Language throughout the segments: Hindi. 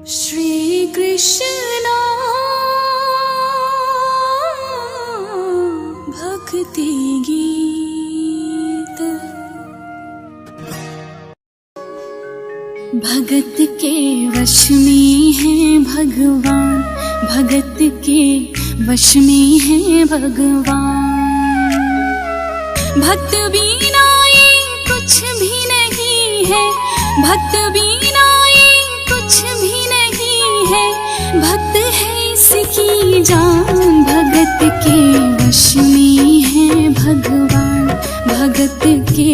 श्री कृष्ण भक्ति गीत। भगत के वश में है भगवान, भगत के वश में है भगवान। भक्त बिना ये कुछ भी नहीं है, भक्त बिना ये कुछ भी नहीं है। भक्त है इसकी जान, भगत के वश में है भगवान, भगत के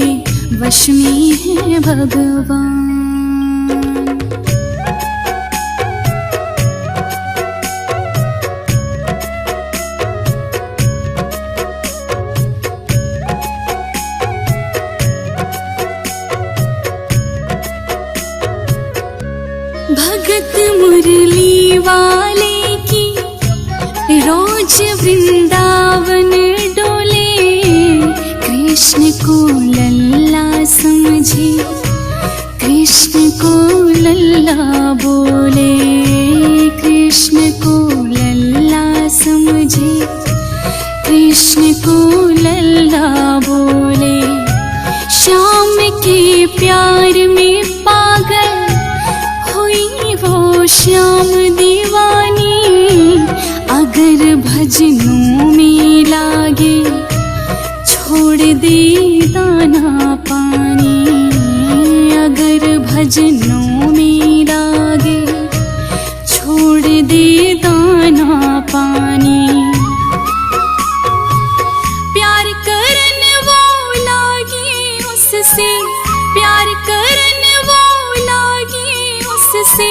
वश में है भगवान। भगत मुरली वाले की रोज वृंदावन डोले। कृष्ण को लल्ला समझे, कृष्ण को लल्ला बोले। कृष्ण को लल्ला समझे, कृष्ण को लल्ला बोले। श्याम के प्यार में पागल वो श्याम दीवानी। अगर भजनों में लागे छोड़ दे दाना पानी। अगर भजनों में लागे छोड़ दे दाना पानी। प्यार करन वो लागे उससे, प्यार करन वो लागे उससे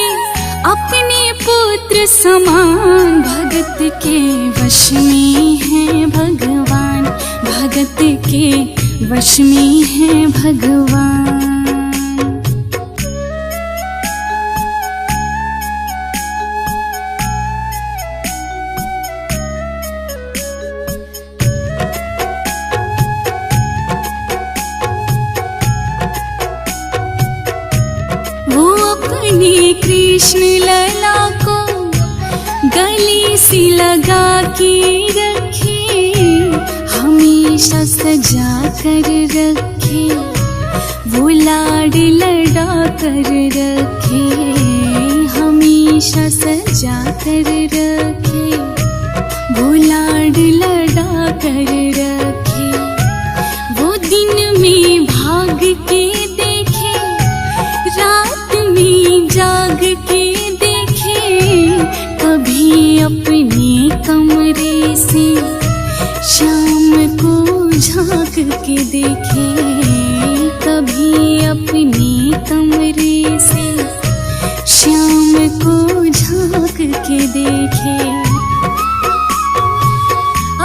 अपने पुत्र समान। भगत के वश में है भगवान, भगत के वश में है भगवान। वो अपने कृष्ण लला को गले से लगा के रखे, हमेशा सजा कर रखे। वो लाड लड़ा कर रखे, हमेशा सजा कर रखे। वो लाड लड़ा कर रखे। वो दिन में भाग के देखे, रात में जाग के देखे। कभी अपने कमरे से शाम को झांक के देखे। कभी अपने कमरे से शाम को झांक के देखे।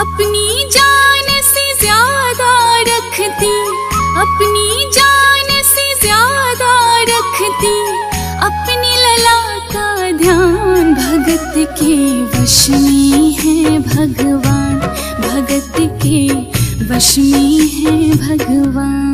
अपनी जान से ज्यादा रखती, अपनी जान से ज्यादा रखती अपने लला का ध्यान। भगत के वश में है भगवान, भगत के वश में है भगवान।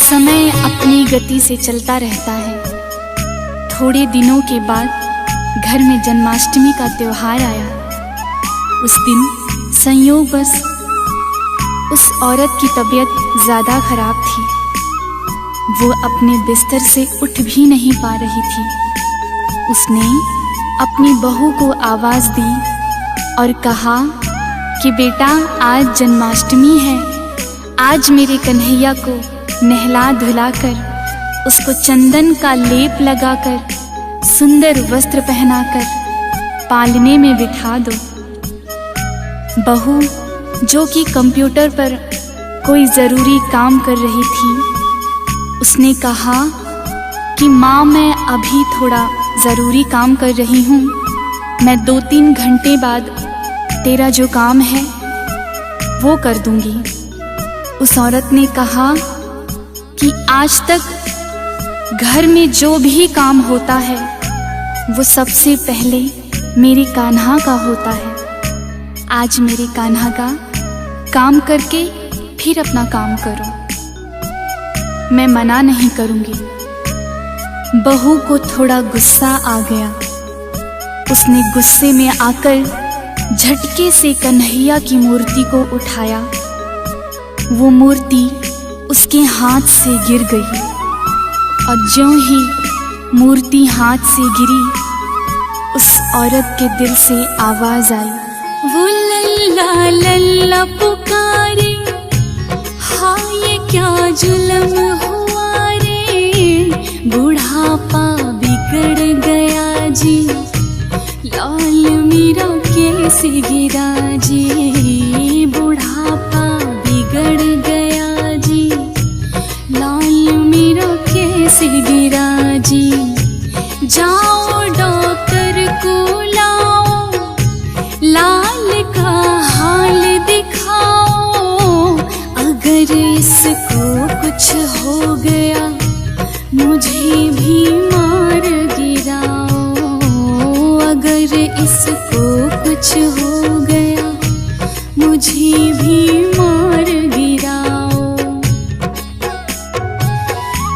समय अपनी गति से चलता रहता है। थोड़े दिनों के बाद घर में जन्माष्टमी का त्योहार आया। उस दिन संयोगवश उस औरत की तबीयत ज़्यादा खराब थी। वो अपने बिस्तर से उठ भी नहीं पा रही थी। उसने अपनी बहू को आवाज़ दी और कहा कि बेटा, आज जन्माष्टमी है। आज मेरे कन्हैया को नहला धुलाकर, उसको चंदन का लेप लगाकर, सुंदर वस्त्र पहनाकर पालने में बिठा दो। बहू, जो कि कंप्यूटर पर कोई ज़रूरी काम कर रही थी, उसने कहा कि माँ, मैं अभी थोड़ा ज़रूरी काम कर रही हूँ। मैं 2-3 घंटे बाद तेरा जो काम है वो कर दूँगी। उस औरत ने कहा कि आज तक घर में जो भी काम होता है वो सबसे पहले मेरे कान्हा का होता है। आज मेरे कान्हा का काम करके फिर अपना काम करो। मैं मना नहीं करूंगी। बहू को थोड़ा गुस्सा आ गया। उसने गुस्से में आकर झटके से कन्हैया की मूर्ति को उठाया। वो मूर्ति उसके हाथ से गिर गई और ज्यों ही मूर्ति हाथ से गिरी, उस औरत के दिल से आवाज आई, वो लल्ला लल्ला पुकारे, हाँ ये क्या जुल्म हुआ रे, बुढ़ापा बिगड़ गया जी, लाल मेरा कैसे गिरा जी, बुढ़ापा बिगड़ गया जी, लाल मेरा कैसे गिरा जी। जाओ डॉक्टर को लाओ, लाल का हाल दिखाओ, अगर इसको कुछ हो गया मुझे भी मार गिराओ, अगर इसको कुछ हो गया मुझे भी मार गिराओ।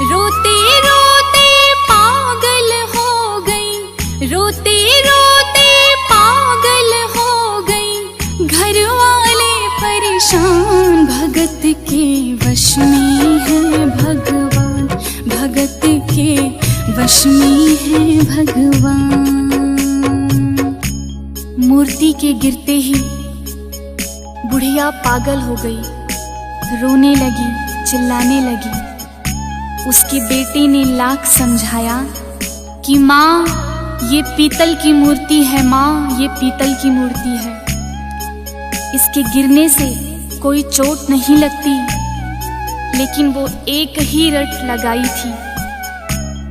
रोते रोते पागल हो गई, रोते रोते पागल हो गई, घर वाले परेशान, भगत के वश में है भगवान, भगत के वश में है भगवान। मूर्ति के गिरते ही बुढ़िया पागल हो गई, रोने लगी, चिल्लाने लगी। उसके बेटे ने लाख समझाया कि माँ ये पीतल की मूर्ति है, माँ ये पीतल की मूर्ति है, इसके गिरने से कोई चोट नहीं लगती। लेकिन वो एक ही रट लगाई थी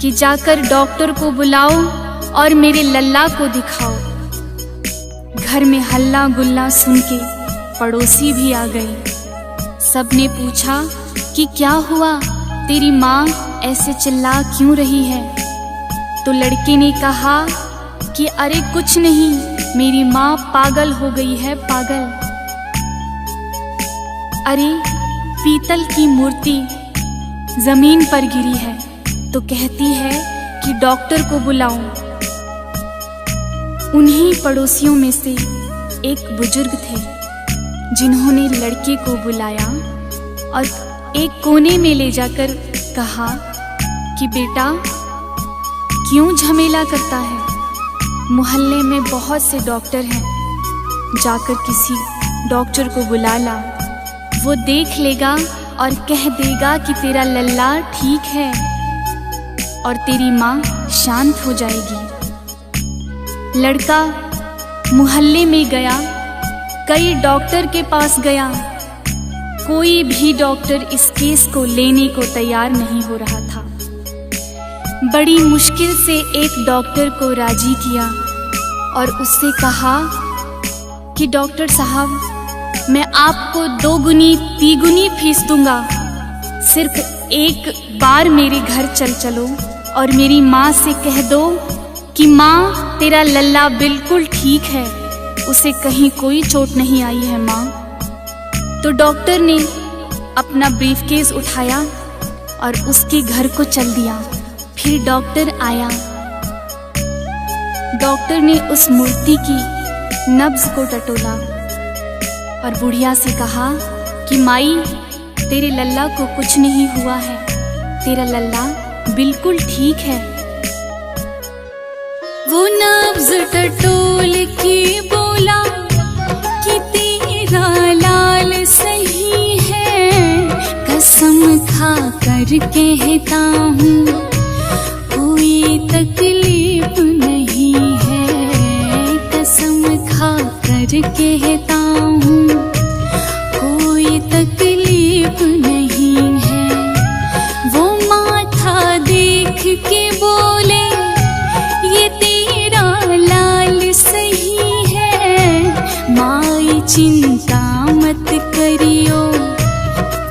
कि जाकर डॉक्टर को बुलाओ और मेरे लल्ला को दिखाओ। घर में हल्ला गुल्ला सुन के पड़ोसी भी आ गए। सबने पूछा कि क्या हुआ, तेरी माँ ऐसे चिल्ला क्यों रही है? तो लड़के ने कहा कि अरे कुछ नहीं, मेरी माँ पागल हो गई है, पागल। अरे पीतल की मूर्ति जमीन पर गिरी है तो कहती है कि डॉक्टर को बुलाऊं। उन्हीं पड़ोसियों में से एक बुजुर्ग थे जिन्होंने लड़के को बुलाया और एक कोने में ले जाकर कहा कि बेटा क्यों झमेला करता है, मोहल्ले में बहुत से डॉक्टर हैं, जाकर किसी डॉक्टर को बुला ला, वो देख लेगा और कह देगा कि तेरा लल्ला ठीक है और तेरी माँ शांत हो जाएगी। लड़का मोहल्ले में गया, कई डॉक्टर के पास गया, कोई भी डॉक्टर इस केस को लेने को तैयार नहीं हो रहा था। बड़ी मुश्किल से एक डॉक्टर को राजी किया और उससे कहा कि डॉक्टर साहब मैं आपको 2 गुनी 3 गुनी फीस दूंगा, सिर्फ एक बार मेरे घर चल चलो और मेरी माँ से कह दो कि माँ तेरा लल्ला बिल्कुल ठीक है, उसे कहीं कोई चोट नहीं आई है माँ। तो डॉक्टर ने अपना ब्रीफकेस उठाया और उसके घर को चल दिया। फिर डॉक्टर आया, डॉक्टर ने उस मूर्ति की नब्ज को टटोला और बुढ़िया से कहा कि माई तेरे लल्ला को कुछ नहीं हुआ है, तेरा लल्ला बिल्कुल ठीक है। वो नब्ज टटोल के बोला कि तेरा लाल सही है, कसम खा कर कहता हूँ कोई तकलीफ नहीं है, कसम खा कर कहता हूँ कोई तकलीफ नहीं है। वो माथा देख के बोले ये तेरा लाल सही है, माई चिंता मत करियो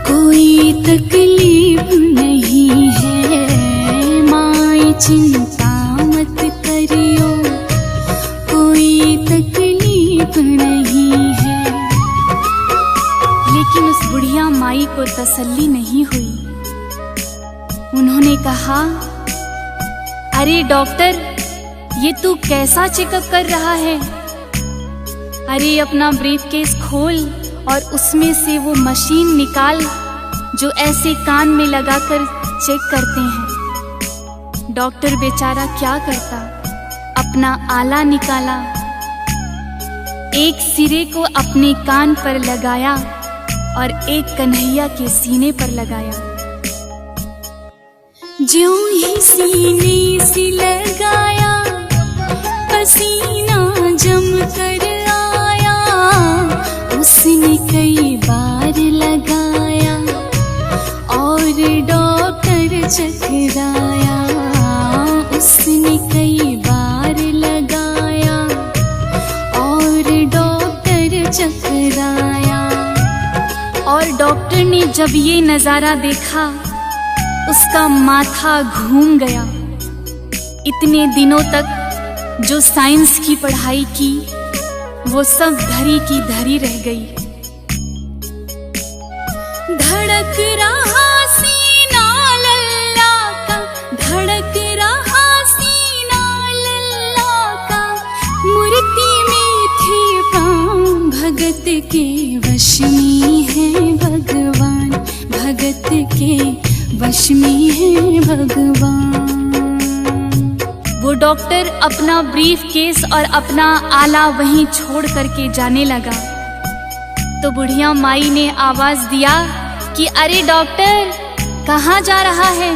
कोई तकलीफ नहीं है, को तसल्ली नहीं हुई। उन्होंने कहा, अरे डॉक्टर, ये तू कैसा चेकअप कर रहा है? अरे अपना ब्रीफकेस खोल और उसमें से वो मशीन निकाल जो ऐसे कान में लगाकर चेक करते हैं। डॉक्टर बेचारा क्या करता, अपना आला निकाला, एक सिरे को अपने कान पर लगाया और एक कन्हैया के सीने पर लगाया। ज्यों ही सीने से लगाया, पसीना जम कर आया। उसने कई बार लगाया और डॉक्टर चकराया। उसने कई बार लगाया और डॉक्टर चकराया। और डॉक्टर ने जब ये नजारा देखा, उसका माथा घूम गया। इतने दिनों तक जो साइंस की पढ़ाई की, वो सब धरी की धरी रह गई। धड़क रहा सीना लल्ला का, धड़क रहा सीना लल्ला का। मूर्ति में थे प्राण, भगत के वश में है भगवान। भगत के वश में है भगवान। वो डॉक्टर अपना ब्रीफकेस और अपना आला वहीं छोड़ करके जाने लगा। तो बुढ़िया माई ने आवाज दिया कि अरे डॉक्टर, कहाँ जा रहा है?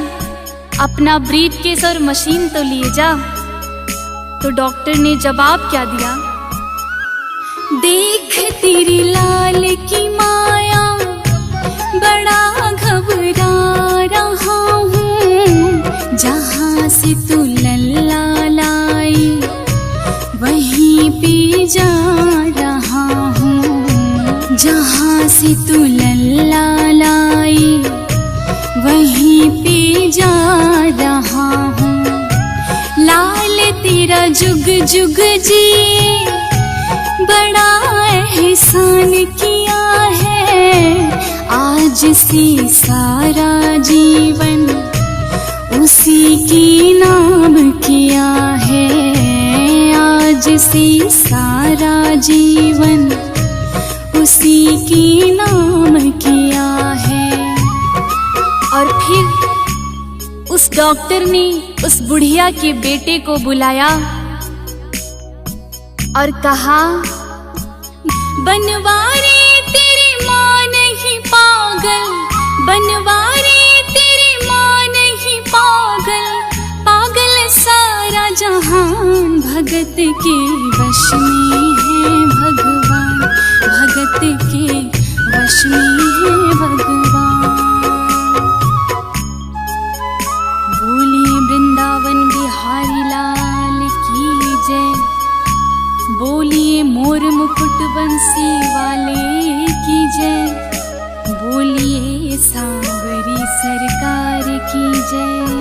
अपना ब्रीफकेस और मशीन तो लिए जा। तो डॉक्टर ने जवाब क्या दिया? देख तेरी लाल की माया, बड़ा घबरा रहा हूँ। जहाँ से तू लल्ला लाई, वहीं पे जा रहा हूँ। जहाँ से तू लल्ला लाई, वहीं पे जा रहा हूँ। लाल तेरा जुग जुग जिए, बड़ा एहसान किया है। आज से सारा जीवन उसी के नाम किया है। आज से सारा जीवन उसी के नाम किया है। और फिर उस डॉक्टर ने उस बुढ़िया के बेटे को बुलाया और कहा, बनवारी तेरी माँ नहीं पागल, बनवारी तेरी माँ नहीं पागल। पागल सारा जहान, भगत के वश में है भगवान। भगत के वश में है भगवान। बोले वृंदावन बिहारी लाल की जय। बोलिए मोर मुकुट बंसी वाले की जय। बोलिए सांवरी सरकार की जय।